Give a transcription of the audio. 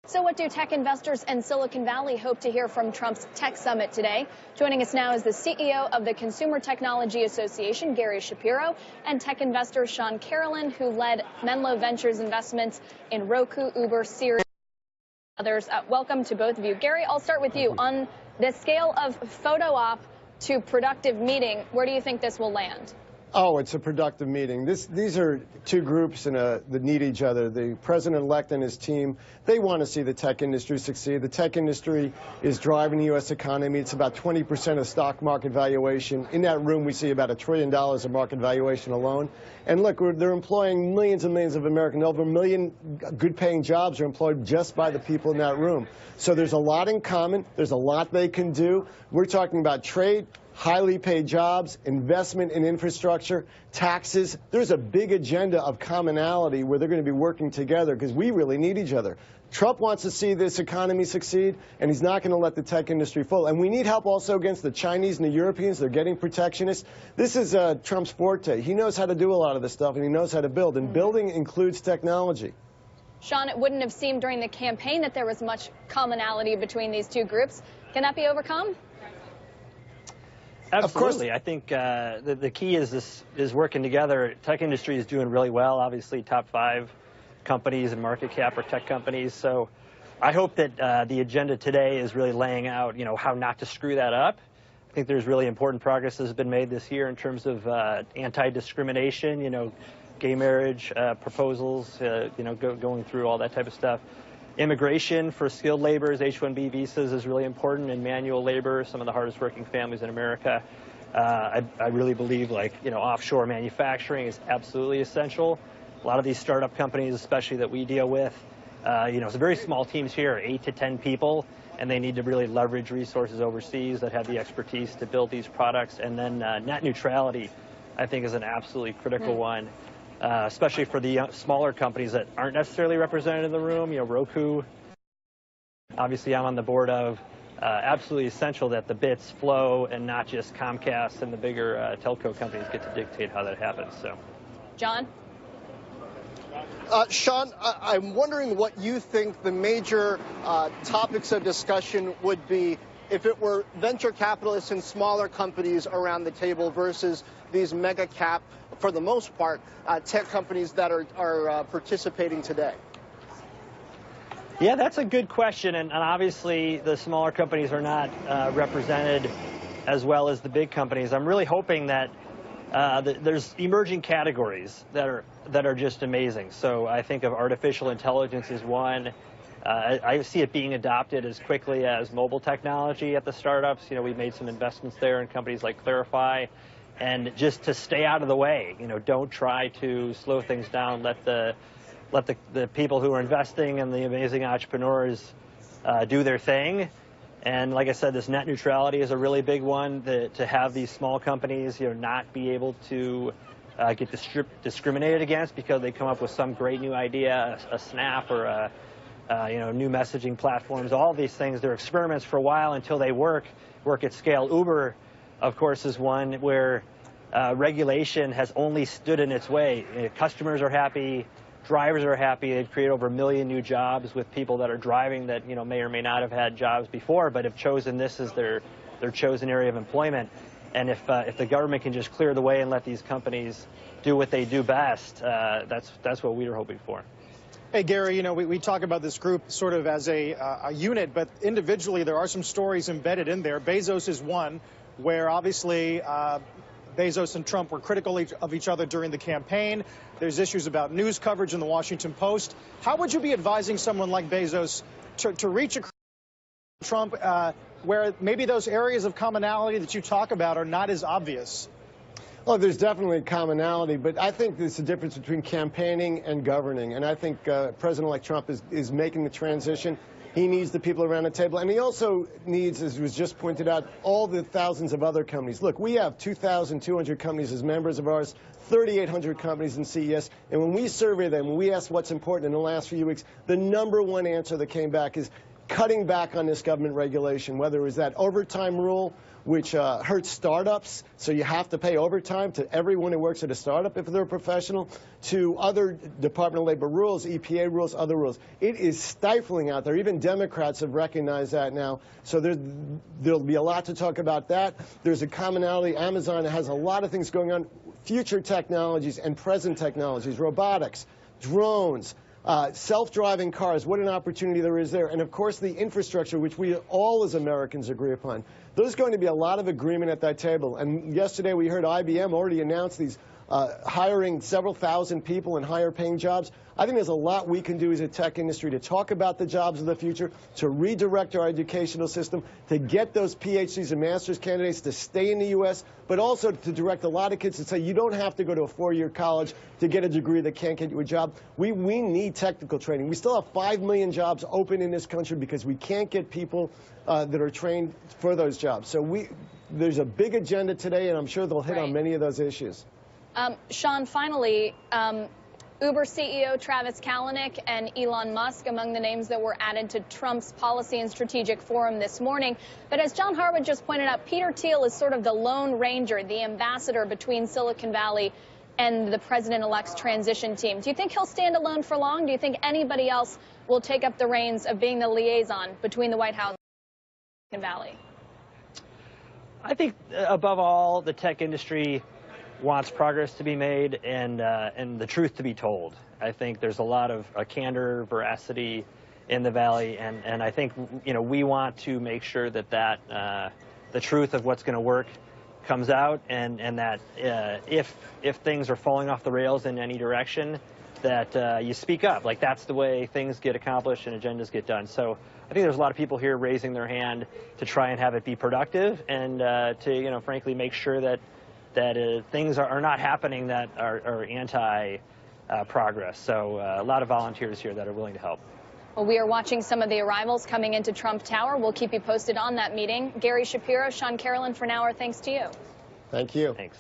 So what do tech investors in Silicon Valley hope to hear from Trump's tech summit today? Joining us now is the CEO of the Consumer Technology Association, Gary Shapiro, and tech investor Shawn Carolan, who led Menlo Ventures investments in Roku, Uber, Siri, and others. Welcome to both of you. Gary, I'll start with you. On the scale of photo op to productive meeting, where do you think this will land? Oh, it's a productive meeting. These are two groups that need each other. The president-elect and his team, they want to see the tech industry succeed. The tech industry is driving the U.S. economy. It's about 20% of stock market valuation. In that room, we see about $1 trillion of market valuation alone. And look, they're employing millions and millions of Americans. Over 1 million good-paying jobs are employed just by the people in that room. So there's a lot in common. There's a lot they can do. We're talking about trade, highly paid jobs, investment in infrastructure, taxes. There's a big agenda of commonality where they're going to be working together because we really need each other. Trump wants to see this economy succeed, and he's not going to let the tech industry fall. And we need help also against the Chinese and the Europeans. They're getting protectionist. This is Trump's forte. He knows how to do a lot of this stuff, and he knows how to build. And building includes technology. Shawn, it wouldn't have seemed during the campaign that there was much commonality between these two groups. Can that be overcome? Absolutely. I think the key is working together. Tech industry is doing really well. Obviously, top 5 companies in market cap are tech companies. So I hope that the agenda today is really laying out, how not to screw that up. I think there's really important progress that has been made this year in terms of anti-discrimination, gay marriage proposals, going through all that type of stuff. Immigration for skilled laborers, H-1B visas is really important, and manual labor, some of the hardest working families in America. I really believe offshore manufacturing is absolutely essential. A lot of these startup companies, especially that we deal with, it's very small teams here, 8 to 10 people, and they need to really leverage resources overseas that have the expertise to build these products. And then net neutrality, I think, is an absolutely critical one. Especially for the smaller companies that aren't necessarily represented in the room. Roku, obviously I'm on the board of. Absolutely essential that the bits flow and not just Comcast and the bigger telco companies get to dictate how that happens. So, John? Shawn, I'm wondering what you think the major topics of discussion would be if it were venture capitalists and smaller companies around the table versus these mega cap, for the most part, tech companies that are participating today? Yeah, that's a good question. And obviously, the smaller companies are not represented as well as the big companies. I'm really hoping that there's emerging categories that are just amazing. So I think of artificial intelligence as one. I see it being adopted as quickly as mobile technology at the startups. We made some investments there in companies like Clarify. And just to stay out of the way, don't try to slow things down. Let the people who are investing and the amazing entrepreneurs do their thing. And like I said, this net neutrality is a really big one. To have these small companies, not be able to get discriminated against because they come up with some great new idea, a Snap or new messaging platforms. All these things, they're experiments for a while until they work at scale. Uber, of course, is one where regulation has only stood in its way. Customers are happy, drivers are happy. They've created over 1 million new jobs with people that are driving that may or may not have had jobs before, but have chosen this as their chosen area of employment. And if the government can just clear the way and let these companies do what they do best, that's what we were hoping for. Hey, Gary, we talk about this group sort of as a unit, but individually there are some stories embedded in there. Bezos is one, where obviously Bezos and Trump were critical of each other during the campaign. There's issues about news coverage in the Washington Post. How would you be advising someone like Bezos to reach a Trump where maybe those areas of commonality that you talk about are not as obvious? Well, there's definitely commonality, but I think there's a difference between campaigning and governing. And I think President-elect Trump is making the transition. He needs the people around the table, and he also needs, as was just pointed out, all the thousands of other companies. Look, we have 2,200 companies as members of ours, 3,800 companies in CES, and when we survey them, when we ask what's important in the last few weeks, the #1 answer that came back is cutting back on this government regulation, whether it was that overtime rule, which hurts startups, so you have to pay overtime to everyone who works at a startup if they're a professional, to other Department of Labor rules, EPA rules, other rules. It is stifling out there. Even Democrats have recognized that now. So there'll be a lot to talk about that. There's a commonality. Amazon has a lot of things going on, future technologies and present technologies, robotics, drones, self-driving cars, what an opportunity there is there. And, of course, the infrastructure, which we all as Americans agree upon. There's going to be a lot of agreement at that table. And yesterday we heard IBM already announce these hiring several thousand people in higher-paying jobs. I think there's a lot we can do as a tech industry to talk about the jobs of the future, to redirect our educational system, to get those PhDs and master's candidates to stay in the U.S., but also to direct a lot of kids to say you don't have to go to a four-year college to get a degree that can't get you a job. We need technical training. We still have 5 million jobs open in this country because we can't get people that are trained for those jobs. So there's a big agenda today, and I'm sure they'll hit on many of those issues. Shawn, finally, Uber CEO Travis Kalanick and Elon Musk among the names that were added to Trump's Policy and Strategic Forum this morning. But as John Harwood just pointed out, Peter Thiel is sort of the lone ranger, the ambassador between Silicon Valley and the president-elect's transition team. Do you think he'll stand alone for long? Do you think anybody else will take up the reins of being the liaison between the White House and Silicon Valley? I think, above all, the tech industry wants progress to be made and the truth to be told. I think there's a lot of candor, veracity in the Valley, and I think we want to make sure that the truth of what's going to work comes out, and that if things are falling off the rails in any direction, that you speak up. Like, that's the way things get accomplished and agendas get done. So I think there's a lot of people here raising their hand to try and have it be productive and to frankly make sure that things are not happening that are anti-progress. So a lot of volunteers here that are willing to help. Well, we are watching some of the arrivals coming into Trump Tower. We'll keep you posted on that meeting. Gary Shapiro, Shawn Carolan, for now, our thanks to you. Thank you. Thanks.